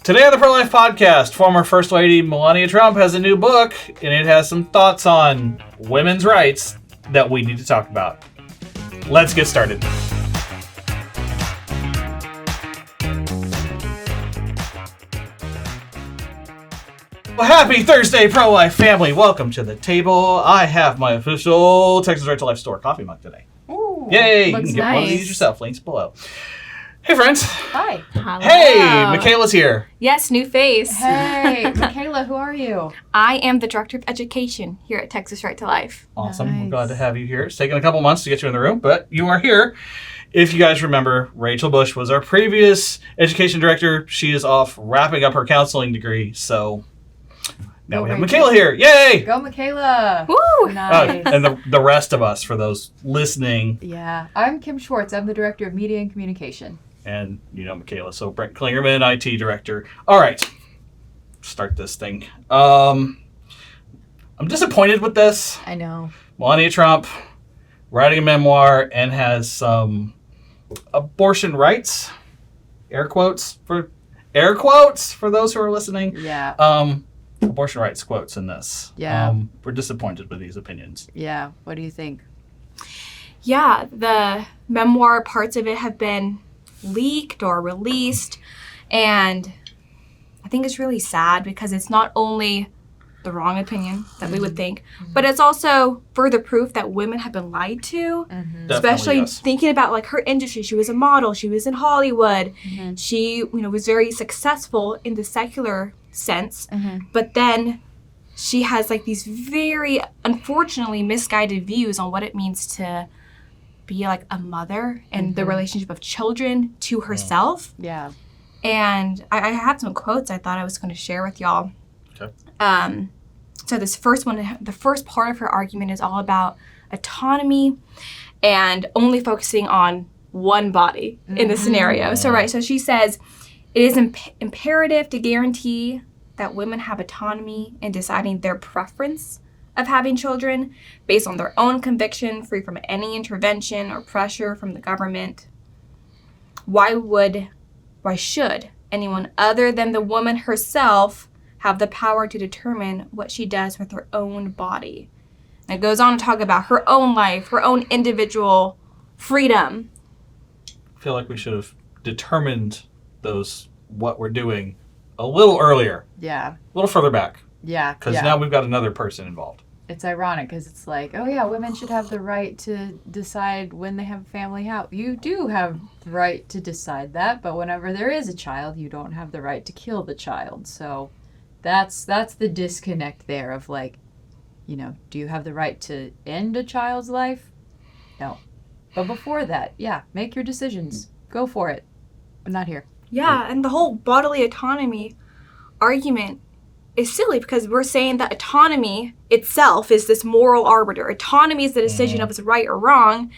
Today on the Pro-Life Podcast, former First Lady Melania Trump has a new book, and it has some thoughts on women's rights that we need to talk about. Let's get started. Well, happy Thursday, Pro-Life family. Welcome to the table. I have my official Texas Right to Life store coffee mug today. Ooh, yay! You looks can get nice. one of these yourself. Links below. Hey, friends. Hi. Hello. Hey, Michaela's here. Yes, new face. Hey, Michaela, who are you? I am the Director of Education here at Texas Right to Life. Awesome. Nice. We're glad to have you here. It's taken a couple months to get you in the room, but you are here. If you guys remember, Rachel Bush was our previous education director. She is off wrapping up her counseling degree, so now we have Rachel. Michaela here. Yay! Go, Michaela. Woo! Nice. And the rest of us, for those listening, Yeah, I'm Kim Schwartz. I'm the Director of Media and Communication. and you know Michaela, so Brent Klingerman, IT director. All right, start this thing. I'm disappointed with this. I know. Melania Trump writing a memoir and has some abortion rights, air quotes for those who are listening. Yeah. Abortion rights quotes in this. Yeah. We're disappointed with these opinions. Yeah. What do you think? Yeah, the memoir parts of it have been leaked or released, and I think it's really sad because it's not only the wrong opinion that we would think, but it's also further proof that women have been lied to. Especially yes. thinking about like her industry. She was a model. She was in Hollywood. Mm-hmm. She, was very successful in the secular sense. Mm-hmm. But then she has like these very unfortunately misguided views on what it means to be like a mother and the relationship of children to herself. Yeah. And I have some quotes I thought I was going to share with y'all. Okay. So this first one, the first part of her argument is all about autonomy and only focusing on one body in the scenario. So she says, it is imperative to guarantee that women have autonomy in deciding their preference of having children based on their own conviction, free from any intervention or pressure from the government. Why should anyone other than the woman herself have the power to determine what she does with her own body? And it goes on to talk about her own life, her own individual freedom. I feel like we should have determined what we're doing a little earlier, Yeah. a little further back, Yeah. because now we've got another person involved. It's ironic because it's like, oh yeah, women should have the right to decide when they have a family how. You do have the right to decide that, but whenever there is a child, you don't have the right to kill the child. So that's the disconnect there of like, do you have the right to end a child's life? No. But before that, yeah, make your decisions. Go for it. But not here. Yeah, and the whole bodily autonomy argument is silly because we're saying that autonomy itself is this moral arbiter. Autonomy is the decision of what's right or wrong,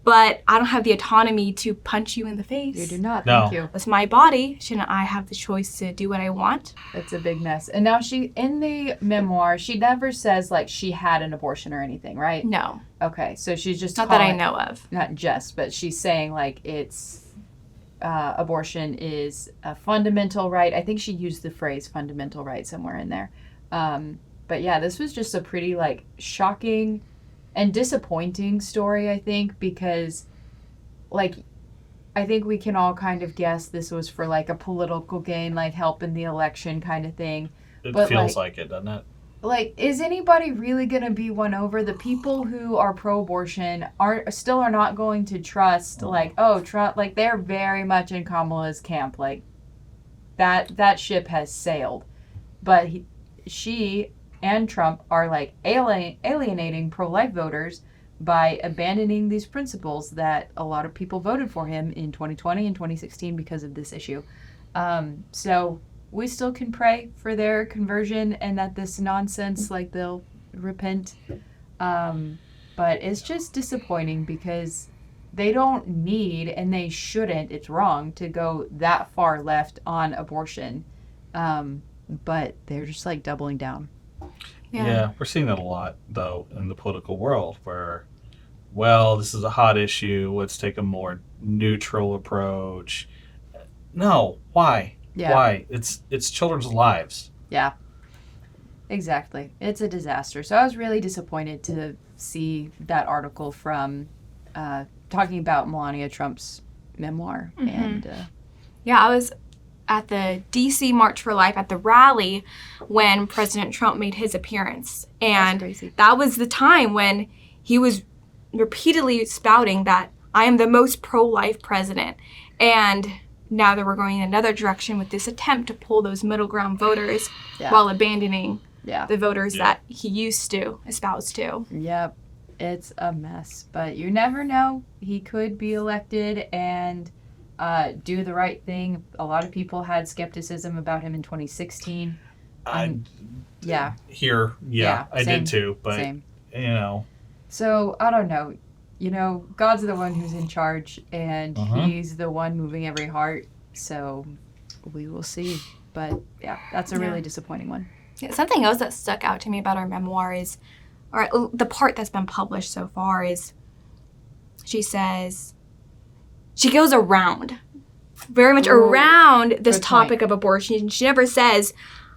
but I don't have the autonomy to punch you in the face. You do not. No. Thank you. That's my body. Shouldn't I have the choice to do what I want? It's a big mess. And now in the memoir, she never says like she had an abortion or anything, right? No, Okay, so she's just not that I calling- know of. Not just, but she's saying like abortion is a fundamental right. I think she used the phrase fundamental right somewhere in there. But yeah, this was just a pretty like shocking and disappointing story, I think, because like I think we can all kind of guess this was for like a political gain, like help in the election kind of thing. It But, feels like it, doesn't it? Like, is anybody really going to be won over? The people who are pro-abortion are not going to trust, like, Trump, like, they're very much in Kamala's camp. Like, that ship has sailed. But she and Trump are, like, alienating pro-life voters by abandoning these principles that a lot of people voted for him in 2020 and 2016 because of this issue. So we still can pray for their conversion and that this nonsense, like, they'll repent. But it's just disappointing because they don't need, and they shouldn't, it's wrong, to go that far left on abortion. But they're just, like, doubling down. Yeah, we're seeing that a lot, though, in the political world where, well, this is a hot issue. Let's take a more neutral approach. No, why? Yeah. Why? It's children's lives. Yeah. Exactly. It's a disaster. So I was really disappointed to see that article from talking about Melania Trump's memoir. And Yeah, I was at the DC March for Life at the rally when President Trump made his appearance. And crazy. that was the time when he was repeatedly spouting that I am the most pro-life president. And now that we're going in another direction with this attempt to pull those middle ground voters while abandoning the voters that he used to espouse to. Yep. It's a mess. But you never know. He could be elected and do the right thing. A lot of people had skepticism about him in 2016. I same, did too. But, same. you know. So, I don't know. You know, God's the one who's in charge, and he's the one moving every heart. So, we will see. But, yeah, that's a really disappointing one. Yeah, something else that stuck out to me about our memoir is, or the part that's been published so far is, she says, she goes around, very much around this topic of abortion. She never says,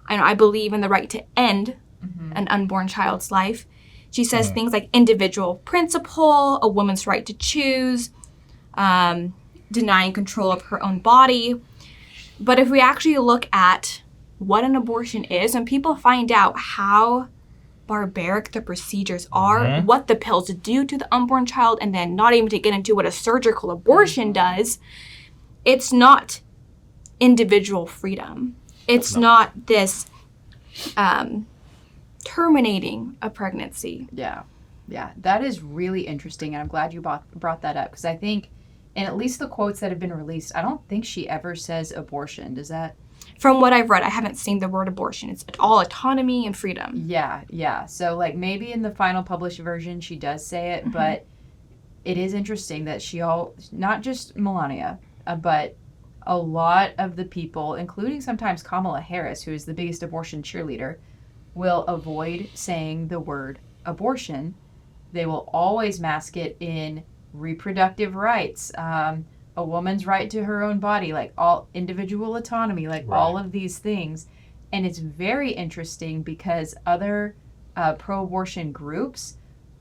I believe in the right to end an unborn child's life. She says things like individual principle, a woman's right to choose, denying control of her own body. But if we actually look at what an abortion is, and people find out how barbaric the procedures are, what the pills do to the unborn child, and then not even to get into what a surgical abortion does, it's not individual freedom. It's not this terminating a pregnancy. Yeah. That is really interesting, and I'm glad you brought that up, because I think in at least the quotes that have been released, I don't think she ever says abortion. Does that... From what I've read, I haven't seen the word abortion. It's all autonomy and freedom. Yeah. So, like, maybe in the final published version she does say it, but it is interesting that not just Melania, but a lot of the people, including sometimes Kamala Harris, who is the biggest abortion cheerleader, will avoid saying the word abortion. They will always mask it in reproductive rights, a woman's right to her own body, like all individual autonomy, like all of these things. And it's very interesting because other pro-abortion groups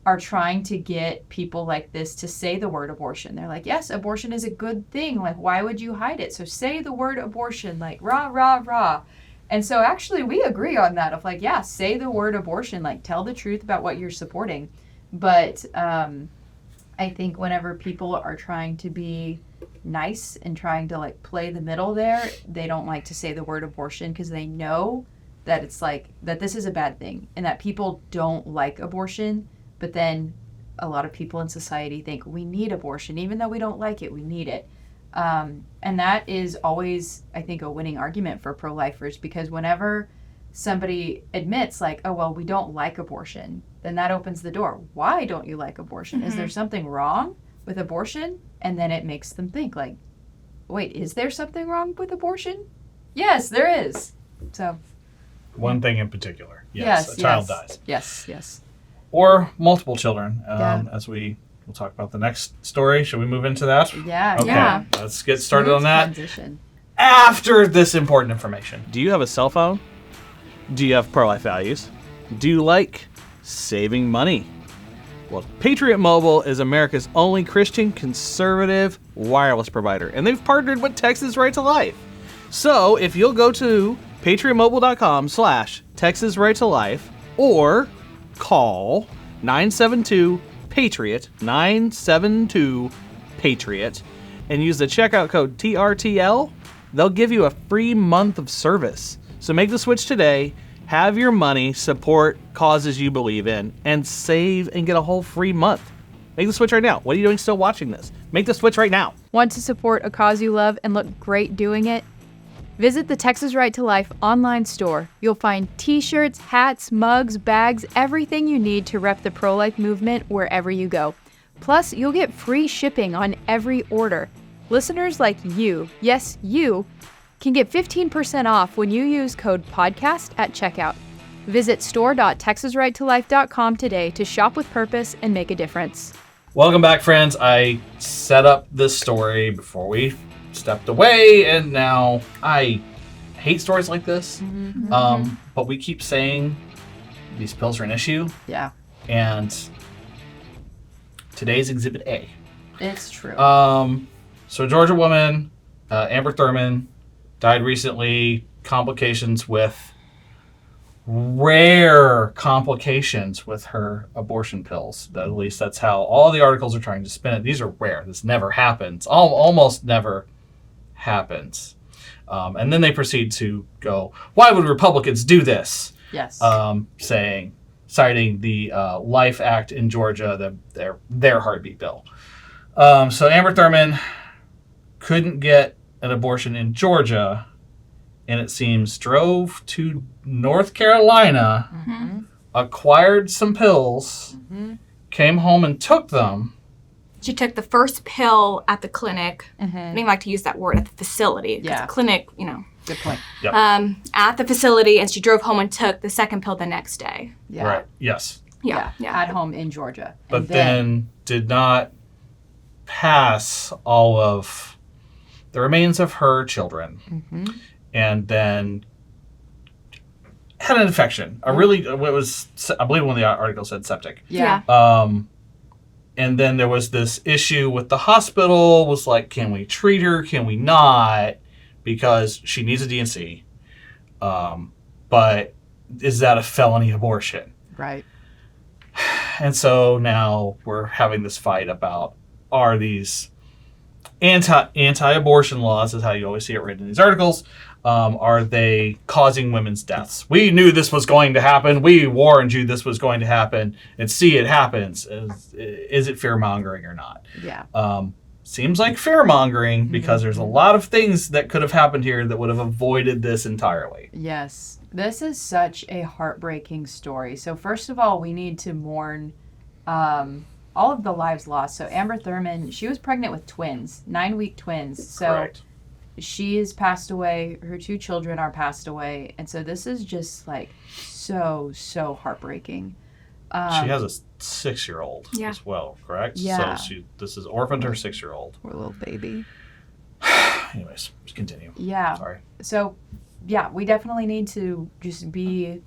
are trying to get people like this to say the word abortion. They're like, yes, abortion is a good thing. Like, why would you hide it? So say the word abortion, like rah, rah, rah. And so actually we agree on that of like, yeah, say the word abortion, like tell the truth about what you're supporting. But I think whenever people are trying to be nice and trying to like play the middle there, they don't like to say the word abortion because they know that it's like that this is a bad thing and that people don't like abortion. But then a lot of people in society think we need abortion, even though we don't like it, we need it. And that is always, I think, a winning argument for pro-lifers, because whenever somebody admits like, oh, well, we don't like abortion, then that opens the door. Why don't you like abortion? Is there something wrong with abortion? And then it makes them think like, wait, is there something wrong with abortion? Yes, there is. So one thing in particular. Yes, a child dies. Yes. Or multiple children, as we'll talk about the next story. Should we move into that? Yeah. Okay, Yeah. let's get started on that. Transition. After this important information. Do you have a cell phone? Do you have pro-life values? Do you like saving money? Well, Patriot Mobile is America's only Christian conservative wireless provider, and they've partnered with Texas Right to Life. So if you'll go to patriotmobile.com/Texas Right to Life or call 972-PATRIOT, 972-PATRIOT, and use the checkout code TRTL, they'll give you a free month of service. So make the switch today, have your money support causes you believe in, and save and get a whole free month. Make the switch right now. What are you doing still watching this? Make the switch right now. Want to support a cause you love and look great doing it? Visit the Texas Right to Life online store. You'll find t-shirts, hats, mugs, bags, everything you need to rep the pro-life movement wherever you go. Plus, you'll get free shipping on every order. Listeners like you, yes, you, can get 15% off when you use code PODCAST at checkout. Visit store.texasrighttolife.com today to shop with purpose and make a difference. Welcome back, friends. I set up this story before we stepped away, and now I hate stories like this. But we keep saying these pills are an issue. Yeah. And today's Exhibit A. It's true. So a Georgia woman, Amber Thurman, died recently. Complications with rare complications with her abortion pills. At least that's how all the articles are trying to spin it. These are rare. This never happens. Almost never happens. And then they proceed to go, why would Republicans do this? Yes. Citing the Life Act in Georgia, their heartbeat bill. So Amber Thurman couldn't get an abortion in Georgia, and it seems drove to North Carolina, acquired some pills, came home and took them. She took the first pill at the clinic. I don't even like to use that word, at the facility. Because the clinic, Good point. Yep. At the facility, and she drove home and took the second pill the next day. Yeah. Right. Yes. Yeah. At home in Georgia. But And then did not pass all of the remains of her children. And then had an infection. I believe one of the articles said septic. Yeah. And then there was this issue with the hospital, was like, can we treat her? Can we not? Because she needs a DNC. But is that a felony abortion? Right. And so now we're having this fight about, are these anti-abortion laws, is how you always see it written in these articles, are they causing women's deaths? We knew this was going to happen. We warned you this was going to happen. And see, it happens. Is it fear-mongering or not? Yeah. Seems like fear-mongering because there's a lot of things that could have happened here that would have avoided this entirely. Yes. This is such a heartbreaking story. So first of all, we need to mourn all of the lives lost. So Amber Thurman, she was pregnant with twins, 9-week twins. So Correct. She has passed away. Her 2 children are passed away. And so this is just like so heartbreaking. She has a 6-year-old as well, correct? Yeah. So this is orphaned her 6-year-old. Poor little baby. Anyways, just continue. Yeah. Sorry. So, yeah, we definitely need to just be,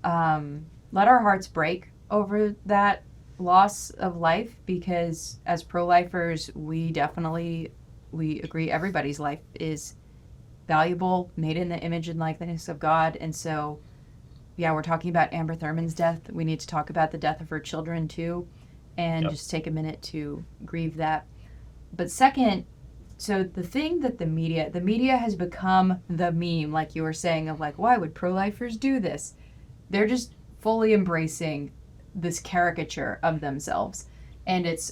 let our hearts break over that loss of life, because as pro-lifers, we agree everybody's life is valuable, made in the image and likeness of God. And so, yeah, we're talking about Amber Thurman's death. We need to talk about the death of her children too, and just take a minute to grieve that. But second, so the thing that the media has become the meme, like you were saying, of like, why would pro-lifers do this? They're just fully embracing this caricature of themselves. And it's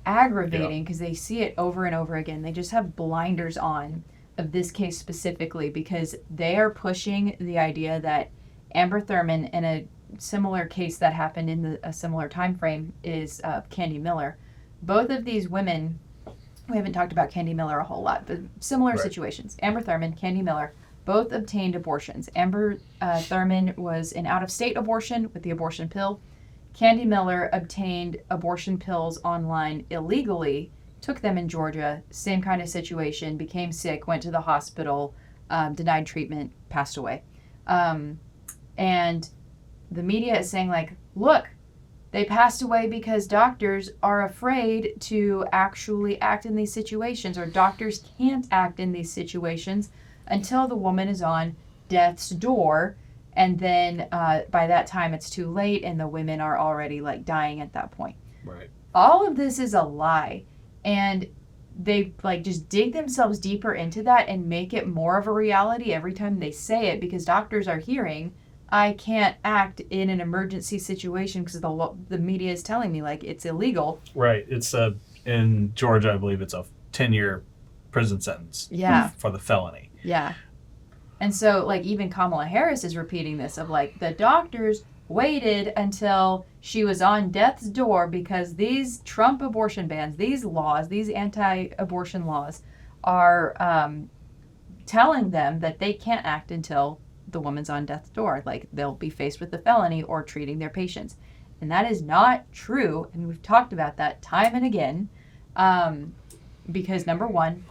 aggravating because they see it over and over again. They just have blinders on of this case specifically, because they are pushing the idea that Amber Thurman, in a similar case that happened in a similar time frame, is Candy Miller. Both of these women, we haven't talked about Candy Miller a whole lot, but similar situations. Amber Thurman, Candy Miller, both obtained abortions. Amber Thurman was an out-of-state abortion with the abortion pill. Candy Miller obtained abortion pills online illegally, took them in Georgia, same kind of situation, became sick, went to the hospital, denied treatment, passed away. And the media is saying, like, look, they passed away because doctors are afraid to actually act in these situations, or doctors can't act in these situations until the woman is on death's door. And then by that time, it's too late, and the women are already, like, dying at that point. Right. All of this is a lie. And they, like, just dig themselves deeper into that and make it more of a reality every time they say it, because doctors are hearing, I can't act in an emergency situation because the media is telling me, like, it's illegal. Right. It's in Georgia, I believe it's a 10-year prison sentence. Yeah. For the felony. Yeah. And so, like, even Kamala Harris is repeating this of, like, the doctors waited until she was on death's door because these Trump abortion bans, these laws, these anti-abortion laws are telling them that they can't act until the woman's on death's door. Like, they'll be faced with the felony or treating their patients. And that is not true. And we've talked about that time and again. Because number one,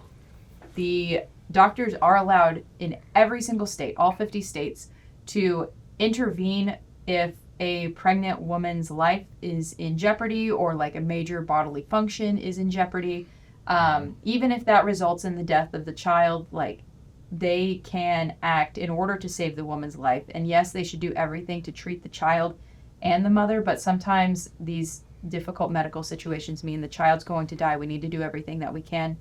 the doctors are allowed in every single state, all 50 states, to intervene if a pregnant woman's life is in jeopardy or like a major bodily function is in jeopardy. Even if that results in the death of the child, like they can act in order to save the woman's life. And yes, they should do everything to treat the child and the mother, but sometimes these difficult medical situations mean the child's going to die. We need to do everything that we can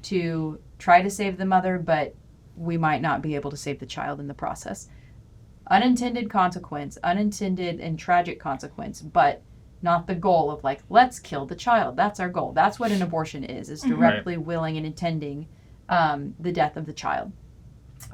to try to save the mother, but we might not be able to save the child in the process. Unintended consequence, unintended and tragic consequence, but not the goal of like, let's kill the child. That's our goal. That's what an abortion is directly willing and intending the death of the child.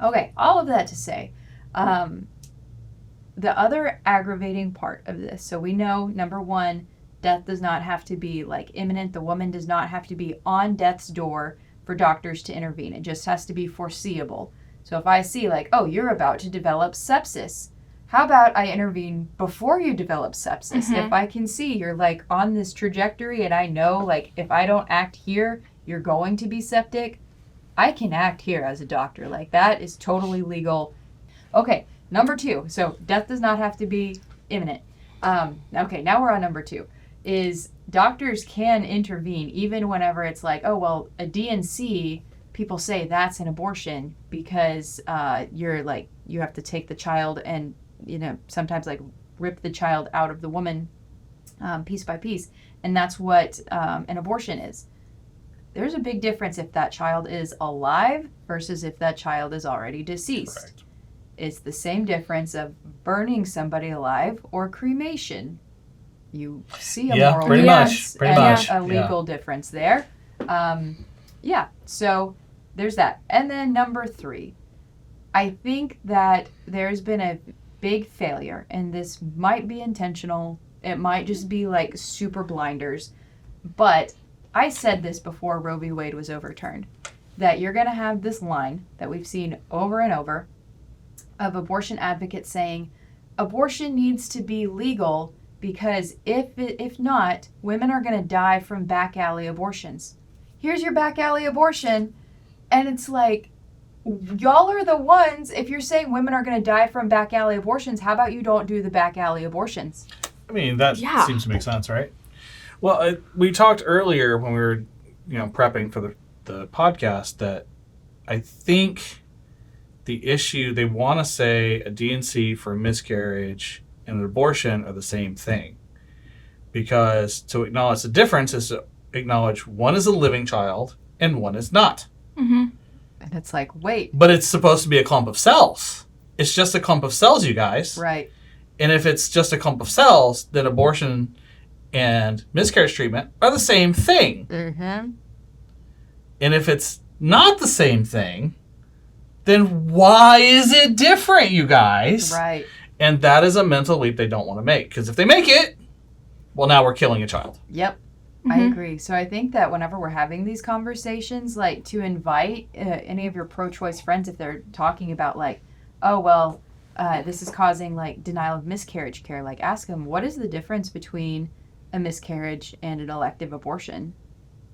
Okay, all of that to say, the other aggravating part of this, so we know, number one, death does not have to be like imminent. The woman does not have to be on death's door for doctors to intervene. It just has to be foreseeable. So if I see like, oh, you're about to develop sepsis, how about I intervene before you develop sepsis? Mm-hmm. If I can see you're like on this trajectory and I know like if I don't act here, you're going to be septic, I can act here as a doctor. Like that is totally legal. Okay, number two. So death does not have to be imminent. Okay, now we're on number two. Is doctors can intervene even whenever it's like, oh, well, a D&C, people say that's an abortion because you're like, you have to take the child and, you know, sometimes like rip the child out of the woman piece by piece. And that's what an abortion is. There's a big difference if that child is alive versus if that child is already deceased. Correct. It's the same difference of burning somebody alive or cremation. You see a moral pretty difference much, and a legal difference there. So there's that. And then number three, I think that there's been a big failure, and this might be intentional. It might just be like super blinders. But I said this before Roe v. Wade was overturned, that you're going to have this line that we've seen over and over of abortion advocates saying abortion needs to be legal because if not, women are going to die from back alley abortions. Here's your back alley abortion. And it's like, y'all are the ones, if you're saying women are going to die from back alley abortions, how about you don't do the back alley abortions? I mean, that seems to make sense, right? Well, we talked earlier when we were, prepping for the podcast that I think the issue, they want to say a D&C for a miscarriage and an abortion are the same thing. Because to acknowledge the difference is to acknowledge one is a living child and one is not. Mm-hmm. And it's like, wait. But it's supposed to be a clump of cells. It's just a clump of cells, you guys. Right. And if it's just a clump of cells, then abortion and miscarriage treatment are the same thing. Mm-hmm. And if it's not the same thing, then why is it different, you guys? Right. And that is a mental leap they don't want to make. Because if they make it, well, now we're killing a child. Yep. Mm-hmm. I agree. So I think that whenever we're having these conversations, like to invite any of your pro-choice friends, if they're talking about like, oh, well, this is causing like denial of miscarriage care, like ask them, what is the difference between a miscarriage and an elective abortion?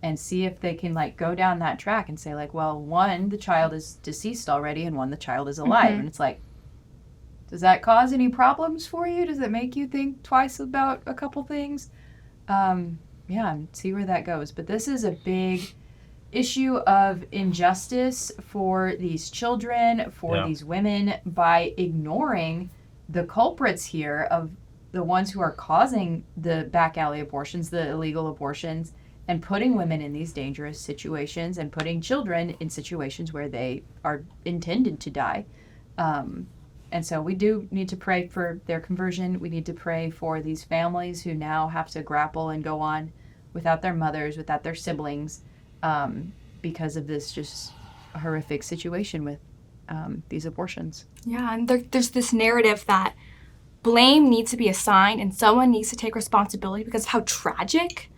And see if they can like go down that track and say like, well, one, the child is deceased already and one, the child is alive. Mm-hmm. And it's like, does that cause any problems for you? Does it make you think twice about a couple things? See where that goes. But this is a big issue of injustice for these children, for these women, by ignoring the culprits here of the ones who are causing the back alley abortions, the illegal abortions, and putting women in these dangerous situations and putting children in situations where they are intended to die. And so we do need to pray for their conversion. We need to pray for these families who now have to grapple and go on without their mothers, without their siblings, because of this just horrific situation with these abortions. Yeah, and there's this narrative that blame needs to be assigned and someone needs to take responsibility because of how tragic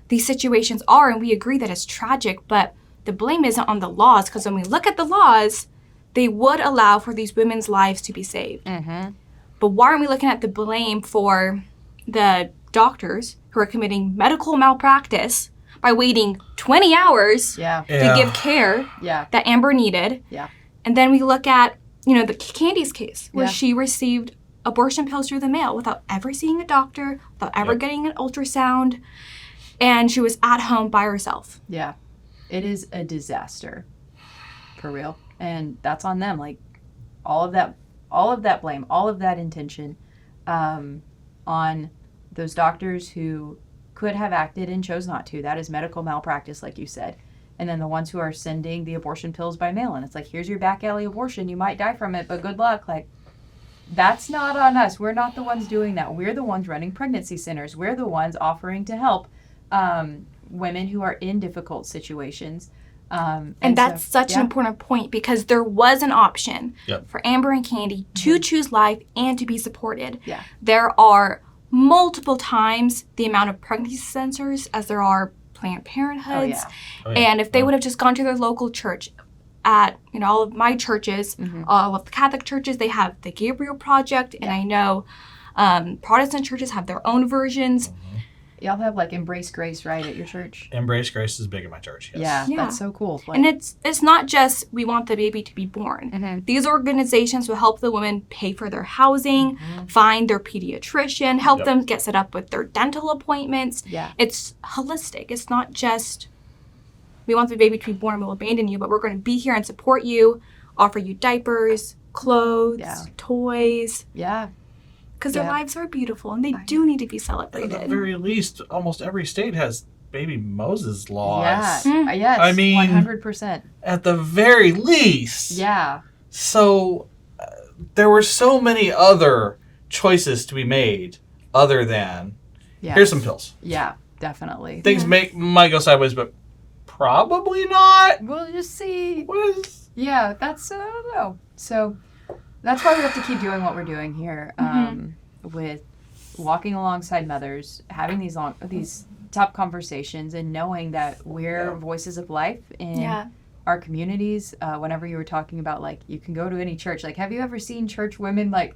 these situations are. And we agree that it's tragic, but the blame isn't on the laws, because when we look at the laws, they would allow for these women's lives to be saved. Mm-hmm. But why aren't we looking at the blame for the doctors who are committing medical malpractice by waiting 20 hours Yeah. to give care Yeah. that Amber needed. Yeah. And then we look at, the Candy's case where Yeah. she received abortion pills through the mail without ever seeing a doctor, without ever getting an ultrasound, and she was at home by herself. Yeah. It is a disaster. For real. And that's on them. Like, all of that blame, all of that intention on those doctors who could have acted and chose not to. That is medical malpractice, like you said. And then the ones who are sending the abortion pills by mail. And it's like, here's your back alley abortion. You might die from it, but good luck. Like, that's not on us. We're not the ones doing that. We're the ones running pregnancy centers. We're the ones offering to help women who are in difficult situations. And that's such an important point, because there was an option for Amber and Candy to choose life and to be supported. Yeah. There are multiple times the amount of pregnancy centers as there are Planned Parenthoods. And if they would have just gone to their local church, at all of my churches, all of the Catholic churches, they have the Gabriel Project, and I know Protestant churches have their own versions. Y'all have like Embrace Grace, right, at your church? Embrace Grace is big in my church. Yes. Yeah, that's so cool. Like, and it's not just we want the baby to be born. These organizations will help the women pay for their housing, find their pediatrician, help them get set up with their dental appointments. Yeah. It's holistic. It's not just we want the baby to be born and we'll abandon you, but we're going to be here and support you, offer you diapers, clothes, toys. Yeah. Because their lives are beautiful and they do need to be celebrated. At the very least, almost every state has baby Moses laws. Yeah. Yes. I mean, 100%. At the very least. Yeah. So there were so many other choices to be made other than here's some pills. Yeah, definitely. Things might go sideways, but probably not. We'll just see. Yeah, that's, I don't know. So that's why we have to keep doing what we're doing here with walking alongside mothers, having these tough conversations, and knowing that we're voices of life in our communities. Whenever you were talking about, like, you can go to any church. Like, have you ever seen church women, like,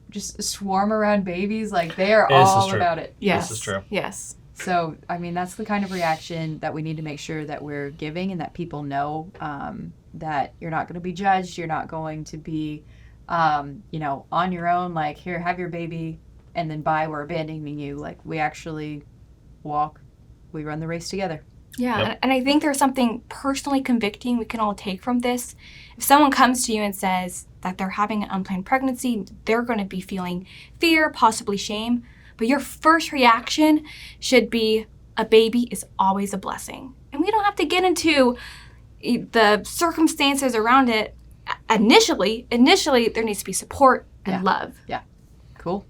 just swarm around babies? Like, they are all about it. Yes. This is true. Yes. So, I mean, that's the kind of reaction that we need to make sure that we're giving, and that people know that you're not going to be judged. You're not going to be, on your own, like, here, have your baby, and then bye, we're abandoning you. Like, we actually we run the race together. Yeah, and I think there's something personally convicting we can all take from this. If someone comes to you and says that they're having an unplanned pregnancy, they're going to be feeling fear, possibly shame, but your first reaction should be, a baby is always a blessing. And we don't have to get into the circumstances around it. Initially, there needs to be support and love. Yeah. Cool.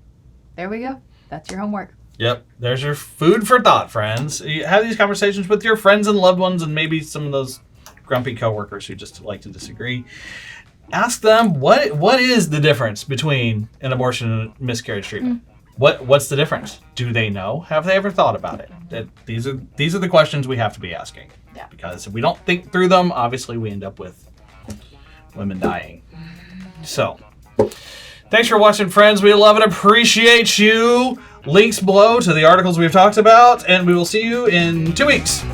There we go. That's your homework. Yep. There's your food for thought, friends. You have these conversations with your friends and loved ones, and maybe some of those grumpy coworkers who just like to disagree. Ask them what is the difference between an abortion and miscarriage treatment. What's the difference? Do they know? Have they ever thought about it? These are the questions we have to be asking. Yeah. Because if we don't think through them, obviously we end up with women dying. So, thanks for watching, friends. We love and appreciate you. Links below to the articles we've talked about, and we will see you in 2 weeks.